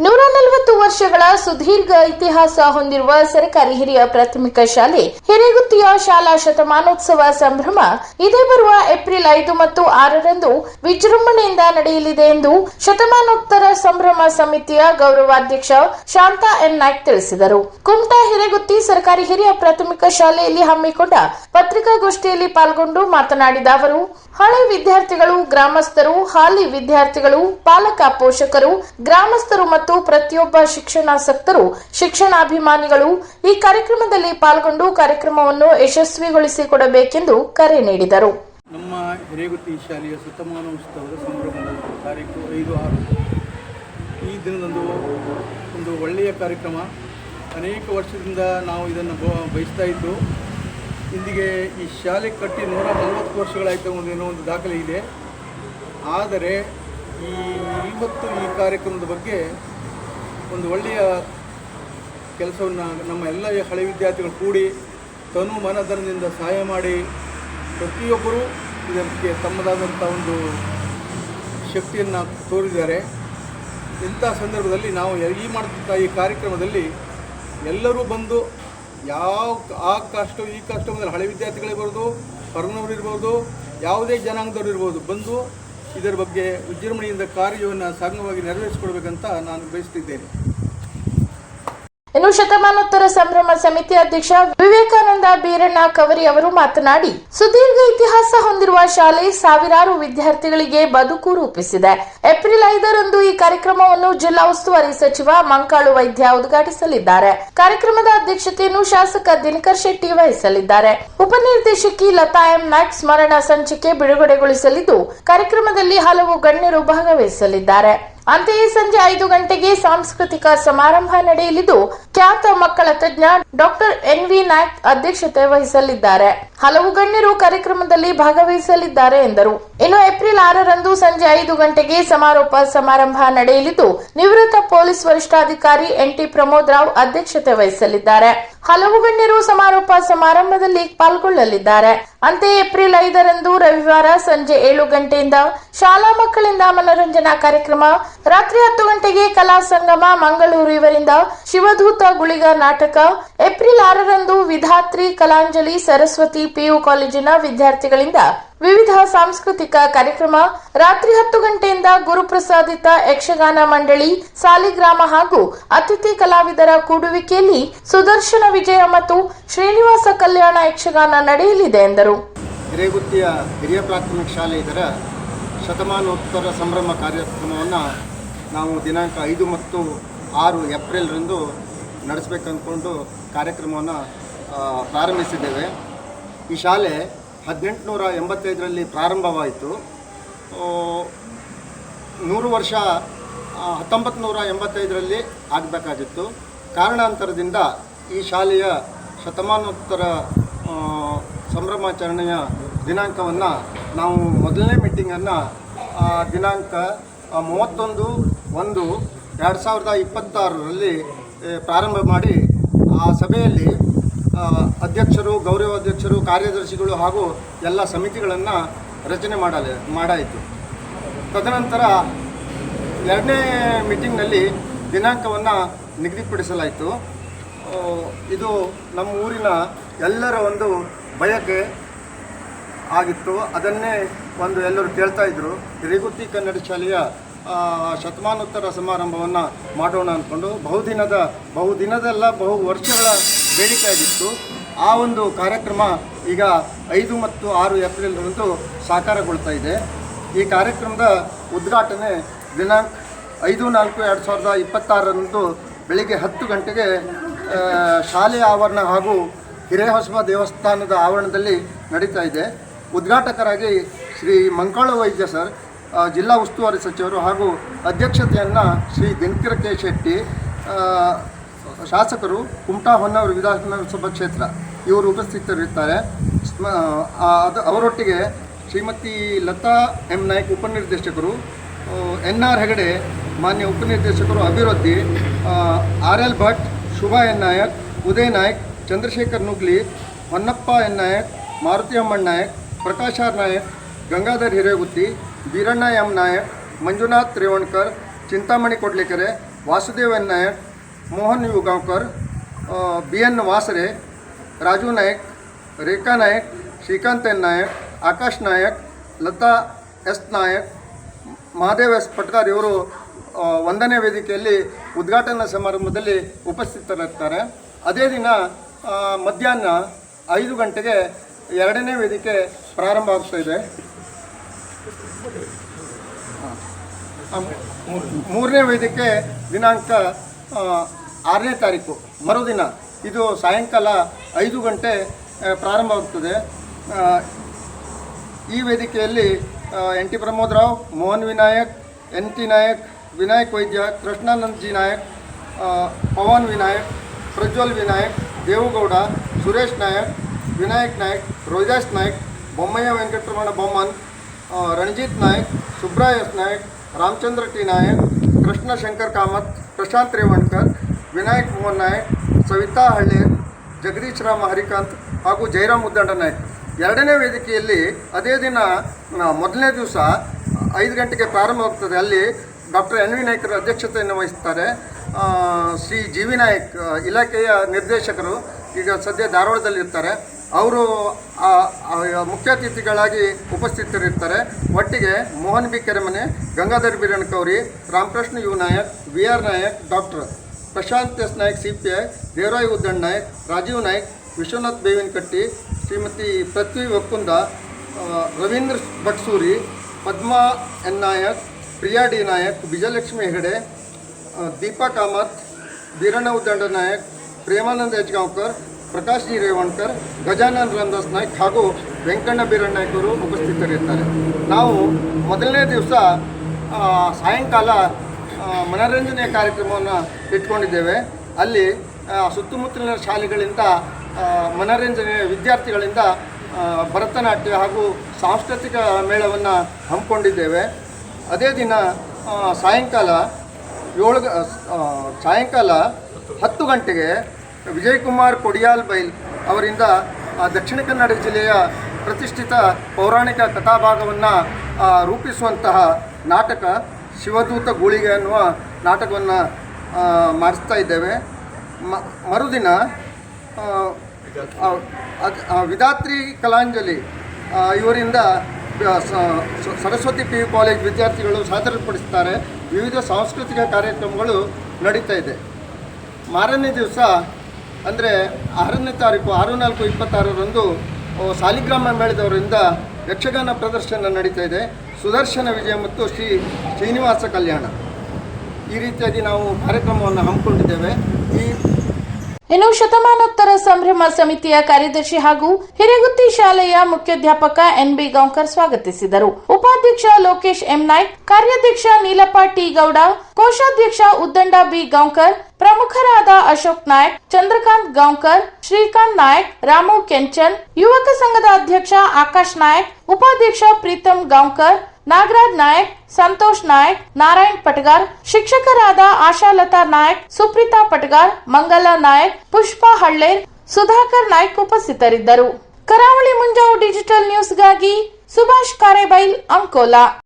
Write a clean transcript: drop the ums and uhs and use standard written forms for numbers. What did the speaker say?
140 ವರ್ಷಗಳ ಸುದೀರ್ಘ ಇತಿಹಾಸ ಹೊಂದಿರುವ ಸರ್ಕಾರಿ ಹಿರಿಯ ಪ್ರಾಥಮಿಕ ಶಾಲೆ ಹಿರೇಗುತ್ತಿಯ ಶಾಲಾ ಶತಮಾನೋತ್ಸವ ಸಂಭ್ರಮ ಇದೇ ಬರುವ ಏಪ್ರಿಲ್ 5 ಮತ್ತು 6ರಂದು ವಿಜೃಂಭಣೆಯಿಂದ ನಡೆಯಲಿದೆ ಎಂದು ಶತಮಾನೋತ್ತರ ಸಂಭ್ರಮ ಸಮಿತಿಯ ಗೌರವಾಧ್ಯಕ್ಷ ಶಾಂತಾ ಎನ್ ನಾಯ್ಕ್ ತಿಳಿಸಿದರು. ಕುಮಟಾ ಹಿರೇಗುತ್ತಿ ಸರ್ಕಾರಿ ಹಿರಿಯ ಪ್ರಾಥಮಿಕ ಶಾಲೆಯಲ್ಲಿ ಹಮ್ಮಿಕೊಂಡ ಪತ್ರಿಕಾಗೋಷ್ಠಿಯಲ್ಲಿ ಪಾಲ್ಗೊಂಡು ಮಾತನಾಡಿದ ಅವರು, ಹಳೆ ವಿದ್ಯಾರ್ಥಿಗಳು, ಗ್ರಾಮಸ್ಥರು, ಹಾಲಿ ವಿದ್ಯಾರ್ಥಿಗಳು, ಪಾಲಕ ಪೋಷಕರು, ಗ್ರಾಮಸ್ಥರು ಮತ್ತು ಪ್ರತಿಯೊಬ್ಬ ಶಿಕ್ಷಣಾಸಕ್ತರು, ಶಿಕ್ಷಣಾಭಿಮಾನಿಗಳು ಈ ಕಾರ್ಯಕ್ರಮದಲ್ಲಿ ಪಾಲ್ಗೊಂಡು ಕಾರ್ಯಕ್ರಮವನ್ನು ಯಶಸ್ವಿಗೊಳಿಸಿಕೊಡಬೇಕೆಂದು ಕರೆ ನೀಡಿದರು. ನಮ್ಮ ಹಿರೇಗುತ್ತಿ ಶಾಲೆಯ ಶತಮಾನೋತ್ಸವದ ಸಂಭ್ರಮದ ತಾರೀಕು 5-6 ಈ ದಿನದಂದು ಒಂದು ಒಳ್ಳೆಯ ಕಾರ್ಯಕ್ರಮ. ಅನೇಕ ವರ್ಷದಿಂದ ನಾವು ಇದನ್ನು ಬಯಸ್ತಾ ಇದ್ದು, ಇಂದಿಗೆ ಈ ಶಾಲೆ ಕಟ್ಟಿ 140 ವರ್ಷಗಳಾಯಿತು ಏನೋ ಒಂದು ದಾಖಲೆ ಇದೆ. ಆದರೆ ಇವತ್ತು ಈ ಕಾರ್ಯಕ್ರಮದ ಬಗ್ಗೆ ಒಂದು ಒಳ್ಳೆಯ ಕೆಲಸವನ್ನು ನಮ್ಮ ಎಲ್ಲ ಹಳೆ ವಿದ್ಯಾರ್ಥಿಗಳು ಕೂಡಿ ತನು ಮನಧನದಿಂದ ಸಹಾಯ ಮಾಡಿ ಪ್ರತಿಯೊಬ್ಬರೂ ಇದಕ್ಕೆ ತಮ್ಮದಾದಂಥ ಒಂದು ಶಕ್ತಿಯನ್ನು ತೋರಿದ್ದಾರೆ. ಇಂಥ ಸಂದರ್ಭದಲ್ಲಿ ನಾವು ಈ ಮಾಡ್ತಿದ್ದ ಈ ಕಾರ್ಯಕ್ರಮದಲ್ಲಿ ಎಲ್ಲರೂ ಬಂದು ಆ ಕಾಸ್ಟ್ ಈ ಕಾಸ್ಟ್ ಹಳೆ ವಿದ್ಯಾರ್ಥಿಗಳಿರ್ಬೋದು, ಹೊರನವರು ಇರ್ಬೋದು, ಯಾವುದೇ ಜನಾಂಗದವರು ಇರ್ಬೋದು, ಬಂದು ಇದರ ಬಗ್ಗೆ ವಿಜೃಂಭಣೆಯಿಂದ ಕಾರ್ಯವನ್ನು ಸಂಘವಾಗಿ ನೆರವೇರಿಸಿಕೊಡ್ಬೇಕಂತ ನಾನು ಬಯಸ್ತಿದ್ದೇನೆ. ಇನ್ನು ಶತಮಾನೋತ್ತರ ಸಂಭ್ರಮ ಸಮಿತಿ ಅಧ್ಯಕ್ಷ ವಿವೇಕಾನಂದ ಬೀರಣ್ಣ ಕವರಿ ಅವರು ಮಾತನಾಡಿ, ಸುದೀರ್ಘ ಇತಿಹಾಸ ಹೊಂದಿರುವ ಶಾಲೆ ಸಾವಿರಾರು ವಿದ್ಯಾರ್ಥಿಗಳಿಗೆ ಬದುಕು ರೂಪಿಸಿದೆ. ಏಪ್ರಿಲ್ 5ರಂದು ಈ ಕಾರ್ಯಕ್ರಮವನ್ನು ಜಿಲ್ಲಾ ಉಸ್ತುವಾರಿ ಸಚಿವ ಮಂಕಾಳು ವೈದ್ಯ ಉದ್ಘಾಟಿಸಲಿದ್ದಾರೆ. ಕಾರ್ಯಕ್ರಮದ ಅಧ್ಯಕ್ಷತೆಯನ್ನು ಶಾಸಕ ದಿನಕರ್ ಶೆಟ್ಟಿ ವಹಿಸಲಿದ್ದಾರೆ. ಉಪನಿರ್ದೇಶಕಿ ಲತಾ ಎಂ ನಾಯ್ಕ್ ಸ್ಮರಣ ಸಂಚಿಕೆ ಬಿಡುಗಡೆಗೊಳಿಸಲಿದ್ದು, ಕಾರ್ಯಕ್ರಮದಲ್ಲಿ ಹಲವು ಗಣ್ಯರು ಭಾಗವಹಿಸಲಿದ್ದಾರೆ. ಅಂತೆಯೇ ಸಂಜೆ 5 ಗಂಟೆಗೆ ಸಾಂಸ್ಕೃತಿಕ ಸಮಾರಂಭ ನಡೆಯಲಿದ್ದು, ಖ್ಯಾತ ಮಕ್ಕಳ ತಜ್ಞ ಡಾಕ್ಟರ್ ಎನ್.ವಿ. ನಾಯ್ಕ್ ಅಧ್ಯಕ್ಷತೆ ವಹಿಸಲಿದ್ದಾರೆ. ಹಲವು ಗಣ್ಯರು ಕಾರ್ಯಕ್ರಮದಲ್ಲಿ ಭಾಗವಹಿಸಲಿದ್ದಾರೆ ಎಂದರು. ಇನ್ನು ಏಪ್ರಿಲ್ 6ರಂದು ಸಂಜೆ 5 ಗಂಟೆಗೆ ಸಮಾರೋಪ ಸಮಾರಂಭ ನಡೆಯಲಿದ್ದು, ನಿವೃತ್ತ ಪೊಲೀಸ್ ವರಿಷ್ಠಾಧಿಕಾರಿ ಎನ್.ಟಿ. ಪ್ರಮೋದ್ ರಾವ್ ಅಧ್ಯಕ್ಷತೆ ವಹಿಸಲಿದ್ದಾರೆ. ಹಲವು ಗಣ್ಯರು ಸಮಾರೋಪ ಸಮಾರಂಭದಲ್ಲಿ ಪಾಲ್ಗೊಳ್ಳಲಿದ್ದಾರೆ. ಅಂತೆಯೇ ಏಪ್ರಿಲ್ 5ರಂದು ರವಿವಾರ ಸಂಜೆ 7 ಗಂಟೆಯಿಂದ ಶಾಲಾ ಮಕ್ಕಳಿಂದ ಮನೋರಂಜನಾ ಕಾರ್ಯಕ್ರಮ, ರಾತ್ರಿ 10 ಗಂಟೆಗೆ ಕಲಾ ಸಂಗಮ ಮಂಗಳೂರು ಇವರಿಂದ ಶಿವಧೂತ ಗುಳಿಗ ನಾಟಕ, ಏಪ್ರಿಲ್ 6ರಂದು ವಿಧಾತ್ರಿ ಕಲಾಂಜಲಿ ಸರಸ್ವತಿ ಪಿಯು ಕಾಲೇಜಿನ ವಿದ್ಯಾರ್ಥಿಗಳಿಂದ ವಿವಿಧ ಸಾಂಸ್ಕೃತಿಕ ಕಾರ್ಯಕ್ರಮ, ರಾತ್ರಿ 10 ಗಂಟೆಯಿಂದ ಗುರುಪ್ರಸಾದಿತ ಯಕ್ಷಗಾನ ಮಂಡಳಿ ಸಾಲಿಗ್ರಾಮ ಹಾಗೂ ಅತಿಥಿ ಕಲಾವಿದರ ಕೂಡುವಿಕೆಯಲ್ಲಿ ಸುದರ್ಶನ ವಿಜಯ ಮತ್ತು ಶ್ರೀನಿವಾಸ ಕಲ್ಯಾಣ ಯಕ್ಷಗಾನ ನಡೆಯಲಿದೆ ಎಂದರು. ಹಿರೇಗುತ್ತಿಯ ಹಿರಿಯ ಪ್ರಾಥಮಿಕ ಶಾಲೆ ಇದರ ಶತಮಾನೋತ್ತರ ಸಂಭ್ರಮ ಕಾರ್ಯಕ್ರಮವನ್ನು ನಾವು ದಿನಾಂಕ 5 ಮತ್ತು 6 ಏಪ್ರಿಲ್ರಂದು ನಡೆಸಬೇಕಂದ್ಕೊಂಡು ಕಾರ್ಯಕ್ರಮವನ್ನು ಪ್ರಾರಂಭಿಸಿದ್ದೇವೆ. ಈ ಶಾಲೆ 1885ರಲ್ಲಿ ಪ್ರಾರಂಭವಾಯಿತು. 100 ವರ್ಷ 1985ರಲ್ಲಿ ಆಗಬೇಕಾಗಿತ್ತು. ಕಾರಣಾಂತರದಿಂದ ಈ ಶಾಲೆಯ ಶತಮಾನೋತ್ತರ ಸಂಭ್ರಮಾಚರಣೆಯ ದಿನಾಂಕವನ್ನು ನಾವು ಮೊದಲನೇ ಮೀಟಿಂಗನ್ನು ದಿನಾಂಕ 31/1/2026ರಲ್ಲಿ ಪ್ರಾರಂಭ ಮಾಡಿ, ಆ ಸಭೆಯಲ್ಲಿ ಅಧ್ಯಕ್ಷರು, ಗೌರವಾಧ್ಯಕ್ಷರು, ಕಾರ್ಯದರ್ಶಿಗಳು ಹಾಗೂ ಎಲ್ಲ ಸಮಿತಿಗಳನ್ನು ರಚನೆ ಮಾಡಾಯಿತು. ತದನಂತರ 2ನೇ ಮೀಟಿಂಗ್ನಲ್ಲಿ ದಿನಾಂಕವನ್ನು ನಿಗದಿಪಡಿಸಲಾಯಿತು. ಇದು ನಮ್ಮ ಊರಿನ ಎಲ್ಲರ ಒಂದು ಬಯಕೆ ಆಗಿತ್ತು. ಅದನ್ನೇ ಎಲ್ಲರೂ ಕೇಳ್ತಾ ಇದ್ದರು. ಹಿರೇಗುತ್ತಿ ಕನ್ನಡ ಶಾಲೆಯ ಶತಮಾನೋತ್ತರ ಸಮಾರಂಭವನ್ನು ಮಾಡೋಣ ಅಂದ್ಕೊಂಡು ಬಹುದಿನದಲ್ಲ ಬಹು ವರ್ಷಗಳ ಬೇಡಿಕೆ ಆಗಿತ್ತು. ಆ ಒಂದು ಕಾರ್ಯಕ್ರಮ ಈಗ 5 ಮತ್ತು 6 ಏಪ್ರಿಲ್ರಂದು ಸಾಕಾರಗೊಳ್ತಾ ಇದೆ. ಈ ಕಾರ್ಯಕ್ರಮದ ಉದ್ಘಾಟನೆ ದಿನಾಂಕ 5/4/2026ರಂದು ಬೆಳಿಗ್ಗೆ 10 ಗಂಟೆಗೆ ಶಾಲೆಯ ಆವರಣ ಹಾಗೂ ಹಿರೇಹೊಸಬ ದೇವಸ್ಥಾನದ ಆವರಣದಲ್ಲಿ ನಡೀತಾ ಇದೆ. ಉದ್ಘಾಟಕರಾಗಿ ಶ್ರೀ ಮಂಕಾಳು ವೈದ್ಯ ಸರ್, ಜಿಲ್ಲಾ ಉಸ್ತುವಾರಿ ಸಚಿವರು ಹಾಗೂ ಅಧ್ಯಕ್ಷತೆಯನ್ನು ಶ್ರೀ ದಿನಕರ್ ಕೆ ಶೆಟ್ಟಿ, ಶಾಸಕರು, ಕುಮಟಾ ಹೊನ್ನಾವರ ವಿಧಾನಸಭಾ ಕ್ಷೇತ್ರ ಇವರು ಉಪಸ್ಥಿತರಿರ್ತಾರೆ. ಅವರೊಟ್ಟಿಗೆ ಶ್ರೀಮತಿ ಲತಾ ಎಂ ನಾಯ್ಕ್ ಉಪನಿರ್ದೇಶಕರು, ಎನ್.ಆರ್. ಹೆಗಡೆ ಮಾನ್ಯ ಉಪನಿರ್ದೇಶಕರು ಅಭಿವೃದ್ಧಿ, RL. Bhat, Shubha N Nayak, Uday Naik, Chandrashekhar Nugli, Honnappa N Nayak, Maruti Ammanna Nayak, Prakash R Nayak, Gangadhar Hiregutti, Biranna M Nayak, Manjunath Revankar, Chintamani Kodlikere, Vasudev N Nayak, Mohan Yugaonkar, BN Vasare, Raju Nayak, Rekha Nayak, Shrikant N Nayak, Akash Nayak, Latha S Nayak, Mahadev S Patkar ಇವರು ಒಂದನೇ ವೇದಿಕೆಯಲ್ಲಿ ಉದ್ಘಾಟನಾ ಸಮಾರಂಭದಲ್ಲಿ ಉಪಸ್ಥಿತರಿರ್ತಾರೆ. ಅದೇ ದಿನ ಮಧ್ಯಾಹ್ನ 5 ಗಂಟೆಗೆ ಎರಡನೇ ವೇದಿಕೆ ಪ್ರಾರಂಭ ಆಗ್ತಾ ಇದೆ. ಮೂರನೇ ವೇದಿಕೆ ದಿನಾಂಕ 6ನೇ ತಾರೀಕು ಮರುದಿನ, ಇದು ಸಾಯಂಕಾಲ 5 ಗಂಟೆ ಪ್ರಾರಂಭವಾಗ್ತದೆ. ಈ ವೇದಿಕೆಯಲ್ಲಿ NT Pramod Rao, Mohan Vinayak, NT Nayak, Vinayak Vaidya, Krishnanand G Nayak, Pavan Vinayak, Prajwal Vinayak, Devugowda, Suresh Nayak, Vinayak Nayak, Rojas Nayak, Bommayya Venkataramana Bomman, Ranjit Nayak, Subraya S Nayak, Ramachandra T Nayak, Krishna Shankar Kamath, Prashant Revankar, Vinayak Mohan Nayak, Savita Haller, Jagadish Ram Harikant ಹಾಗೂ ಜಯರಾಮ್ ಉದ್ದಂಡ ನಾಯಕ್. ಎರಡನೇ ವೇದಿಕೆಯಲ್ಲಿ ಅದೇ ದಿನ ಮೊದಲನೇ ದಿವಸ 5 ಗಂಟೆಗೆ ಪ್ರಾರಂಭವಾಗ್ತದೆ. ಅಲ್ಲಿ ಡಾಕ್ಟರ್ NV ನಾಯ್ಕರ ಅಧ್ಯಕ್ಷತೆಯನ್ನು ವಹಿಸ್ತಾರೆ. ಶ್ರೀ GV ನಾಯಕ್ ಇಲಾಖೆಯ ನಿರ್ದೇಶಕರು ಈಗ ಸದ್ಯ ಧಾರವಾಡದಲ್ಲಿರ್ತಾರೆ. ಅವರು ಮುಖ್ಯ ಅತಿಥಿಗಳಾಗಿ ಉಪಸ್ಥಿತರಿರ್ತಾರೆ. ಒಟ್ಟಿಗೆ Mohan B Keremane, Gangadhar Biranakauri, Ramakrishna U Nayak, VR Nayak, doctor Prashant S Nayak CPI, Devaray Uddand Nayak, Rajiv Nayak, Vishwanath Bevinakatti, Shrimati Prithvi Okkunda, Ravindra Baksuri, Padma N Nayak, Priya D Nayak, Vijayalakshmi Hegde, Deepa Kamath, Biranna Uddanda Nayak, Premananda Hejgaonkar, Prakash G Revankar, Gajanan Ramdas Naik ಹಾಗೂ ವೆಂಕಣ್ಣ ಬೀರಣ್ಣ ನಾಯ್ಕರು ಉಪಸ್ಥಿತರಿರ್ತಾರೆ. ನಾವು ಮೊದಲನೇ ದಿವಸ ಸಾಯಂಕಾಲ ಮನೋರಂಜನೆಯ ಕಾರ್ಯಕ್ರಮವನ್ನು ಇಟ್ಕೊಂಡಿದ್ದೇವೆ. ಅಲ್ಲಿ ಸುತ್ತಮುತ್ತಲಿನ ಶಾಲೆಗಳಿಂದ ಮನೋರಂಜನೆ ವಿದ್ಯಾರ್ಥಿಗಳಿಂದ ಭರತನಾಟ್ಯ ಹಾಗೂ ಸಾಂಸ್ಕೃತಿಕ ಮೇಳವನ್ನು ಹಮ್ಮಿಕೊಂಡಿದ್ದೇವೆ. ಅದೇ ದಿನ ಸಾಯಂಕಾಲ 10 ಗಂಟೆಗೆ ವಿಜಯಕುಮಾರ್ ಕೊಡಿಯಾಲ್ ಬೈಲ್ ಅವರಿಂದ ದಕ್ಷಿಣ ಕನ್ನಡ ಜಿಲ್ಲೆಯ ಪ್ರತಿಷ್ಠಿತ ಪೌರಾಣಿಕ ಕಥಾಭಾಗವನ್ನು ರೂಪಿಸುವಂತಹ ನಾಟಕ ಶಿವದೂತ ಗೂಳಿಗೆ ಅನ್ನುವ ನಾಟಕವನ್ನು ಮಾಡಿಸ್ತಾ ಇದ್ದೇವೆ. ಮರುದಿನ ವಿಧಾತ್ರಿ ಕಲಾಂಜಲಿ ಇವರಿಂದ ಸರಸ್ವತಿ PU ಕಾಲೇಜ್ ವಿದ್ಯಾರ್ಥಿಗಳು ಸಾದರಪಡಿಸ್ತಾರೆ. ವಿವಿಧ ಸಾಂಸ್ಕೃತಿಕ ಕಾರ್ಯಕ್ರಮಗಳು ನಡೀತಾ ಇದೆ. ಮಾರನೇ ದಿವಸ ಅಂದರೆ 6ನೇ ತಾರೀಕು 6/4/26ರಂದು ಸಾಲಿಗ್ರಾಮ ಮೇಳದವರಿಂದ ಯಕ್ಷಗಾನ ಪ್ರದರ್ಶನ ನಡೀತಾ ಇದೆ. ಸುದರ್ಶನ ವಿಜಯ ಮತ್ತು ಶ್ರೀನಿವಾಸ ಕಲ್ಯಾಣ, ಈ ರೀತಿಯಾಗಿ ನಾವು ಕಾರ್ಯಕ್ರಮವನ್ನು ಹಮ್ಮಿಕೊಂಡಿದ್ದೇವೆ. ಇನ್ನು ಶತಮಾನೋತ್ತರ ಸಂಭ್ರಮ ಸಮಿತಿಯ ಕಾರ್ಯದರ್ಶಿ ಹಾಗೂ ಹಿರೇಗುತ್ತಿ ಶಾಲೆಯ ಮುಖ್ಯಾಧ್ಯಾಪಕ NB ಗಾಂವ್ಕರ್ ಸ್ವಾಗತಿಸಿದರು. ಉಪಾಧ್ಯಕ್ಷ ಲೋಕೇಶ್ M ನಾಯ್ಕ್, ಕಾರ್ಯಾಧ್ಯಕ್ಷ ನೀಲಪ್ಪ ಟಿ ಗೌಡ, ಕೋಶಾಧ್ಯಕ್ಷ ಉದ್ದಂಡ B ಗಾಂವ್ಕರ್, ಪ್ರಮುಖರಾದ ಅಶೋಕ್ ನಾಯ್ಕ್, ಚಂದ್ರಕಾಂತ್ ಗಾಂವ್ಕರ್, ಶ್ರೀಕಾಂತ್ ನಾಯ್ಕ್, ರಾಮು ಕೆಂಚನ್, ಯುವಕ ಸಂಘದ ಅಧ್ಯಕ್ಷ ಆಕಾಶ್ ನಾಯ್ಕ್, ಉಪಾಧ್ಯಕ್ಷ ಪ್ರೀತಮ್ ಗಾಂವ್ಕರ್, ನಾಗರಾಜ್ ನಾಯಕ್, ಸಂತೋಷ್ ನಾಯಕ್, ನಾರಾಯಣ್ ಪಟಗಾರ್, ಶಿಕ್ಷಕರಾದ ಆಶಾಲತಾ ನಾಯಕ್, ಸುಪ್ರೀತಾ ಪಟಗಾರ್, ಮಂಗಲ ನಾಯಕ್, ಪುಷ್ಪಾ ಹಳ್ಳೇರ್, ಸುಧಾಕರ್ ನಾಯ್ಕ್ ಉಪಸ್ಥಿತರಿದ್ದರು. ಕರಾವಳಿ ಮುಂಜಾವು ಡಿಜಿಟಲ್ ನ್ಯೂಸ್ಗಾಗಿ ಸುಭಾಷ್ ಕಾರೇಬೈಲ್, ಅಂಕೋಲಾ.